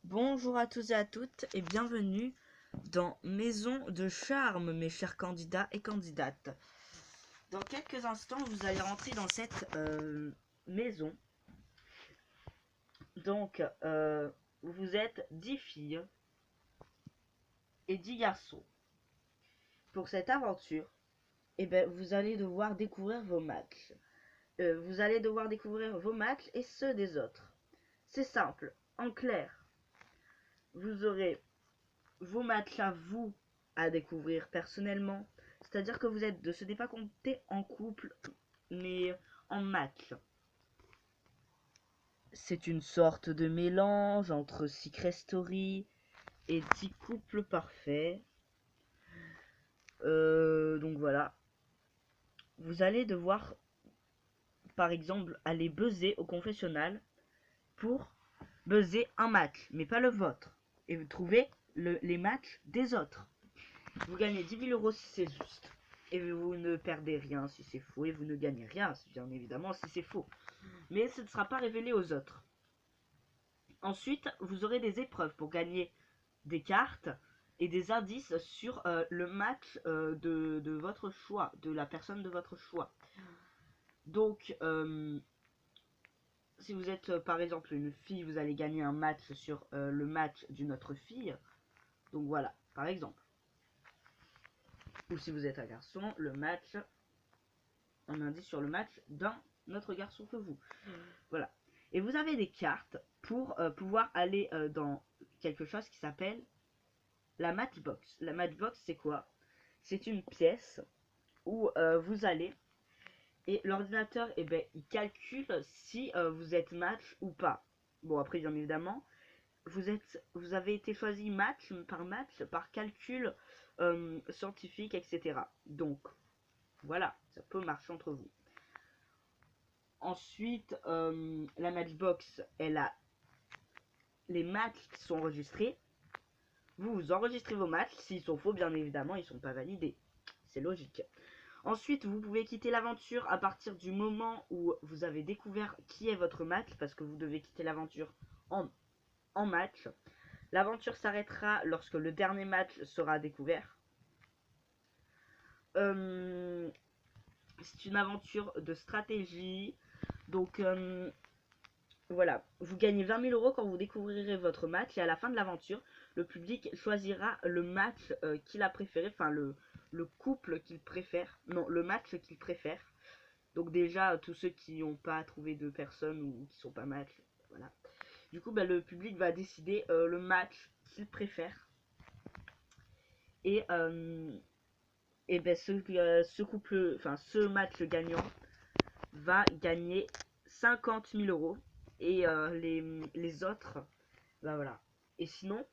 Bonjour à tous et à toutes et bienvenue dans Maison de Charme, mes chers candidats et candidates. Dans quelques instants, vous allez rentrer dans cette maison. Donc, vous êtes 10 filles et 10 garçons. Pour cette aventure, vous allez devoir découvrir vos matchs. Vous allez devoir découvrir vos matchs et ceux des autres. C'est simple, en clair. Vous aurez vos matchs à vous à découvrir personnellement. C'est-à-dire que vous êtes de ce n'est pas compté en couple, mais en match. C'est une sorte de mélange entre Secret Story et 10 couples parfaits. Donc voilà. Vous allez devoir, par exemple, aller buzzer au confessionnal pour buzzer un match, mais pas le vôtre. Et vous trouvez les matchs des autres. Vous gagnez 10 000 euros si c'est juste. Et vous ne perdez rien si c'est faux. Et vous ne gagnez rien, bien évidemment, si c'est faux. Mais ce ne sera pas révélé aux autres. Ensuite, vous aurez des épreuves pour gagner des cartes et des indices sur le match de votre choix, de la personne de votre choix. Donc, si vous êtes par exemple une fille, vous allez gagner un match sur le match d'une autre fille. Donc voilà, par exemple. Ou si vous êtes un garçon, le match, un indice sur le match d'un autre garçon que vous. Voilà. Et vous avez des cartes pour pouvoir aller dans quelque chose qui s'appelle la matchbox. La matchbox, c'est quoi? C'est une pièce où vous allez et l'ordinateur, il calcule si vous êtes match ou pas. Bon, après, bien évidemment, vous avez été choisi match par calcul scientifique, etc. Donc, voilà, ça peut marcher entre vous. Ensuite, la matchbox, elle a les matchs qui sont enregistrés. Vous enregistrez vos matchs. S'ils sont faux, bien évidemment, ils ne sont pas validés. C'est logique. Ensuite, vous pouvez quitter l'aventure à partir du moment où vous avez découvert qui est votre match, parce que vous devez quitter l'aventure en match. L'aventure s'arrêtera lorsque le dernier match sera découvert. C'est une aventure de stratégie. Donc, voilà. Vous gagnez 20 000 euros quand vous découvrirez votre match. Et à la fin de l'aventure, le public choisira le match qu'il a préféré. Enfin, le couple qu'il préfère. Non, le match qu'il préfère. Donc déjà, tous ceux qui n'ont pas trouvé de personne ou qui sont pas match, voilà. Du coup, le public va décider le match qu'il préfère. Et, ce couple, enfin ce match gagnant va gagner 50 000 euros. Et les autres, voilà. Et sinon,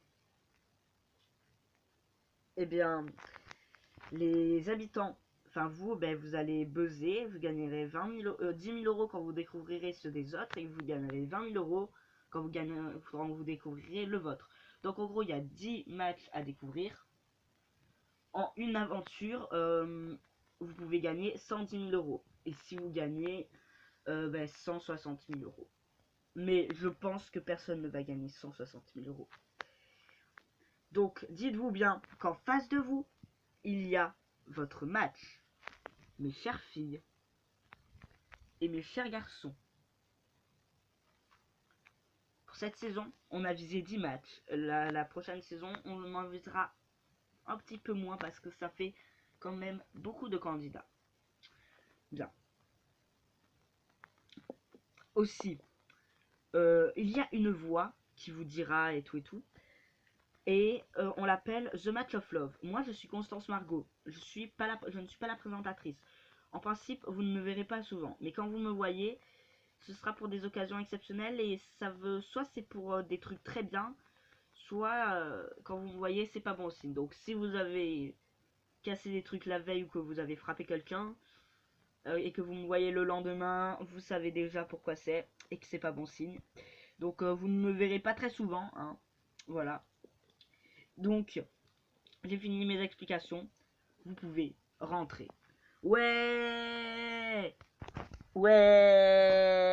les habitants, enfin vous, vous allez buzzer, vous gagnerez 10 000 euros quand vous découvrirez ceux des autres et vous gagnerez 20 000 euros quand vous découvrirez le vôtre. Donc en gros, il y a 10 matchs à découvrir. En une aventure, vous pouvez gagner 110 000 euros. Et si vous gagnez 160 000 euros. Mais je pense que personne ne va gagner 160 000 euros. Donc dites-vous bien qu'en face de vous, il y a votre match. Mes chères filles et mes chers garçons. Pour cette saison, on a visé 10 matchs. La prochaine saison, on en visera un petit peu moins parce que ça fait quand même beaucoup de candidats. Bien. Aussi, il y a une voix qui vous dira et tout et tout. Et on l'appelle The Match of Love. Moi, je suis Constance Margot. Je ne suis pas la présentatrice. En principe, vous ne me verrez pas souvent. Mais quand vous me voyez, ce sera pour des occasions exceptionnelles. Et ça veut, soit c'est pour des trucs très bien, soit quand vous me voyez, c'est pas bon signe. Donc si vous avez cassé des trucs la veille ou que vous avez frappé quelqu'un, et que vous me voyez le lendemain, vous savez déjà pourquoi c'est et que c'est pas bon signe. Donc vous ne me verrez pas très souvent, hein. Voilà. Donc, j'ai fini mes explications. Vous pouvez rentrer. Ouais! Ouais!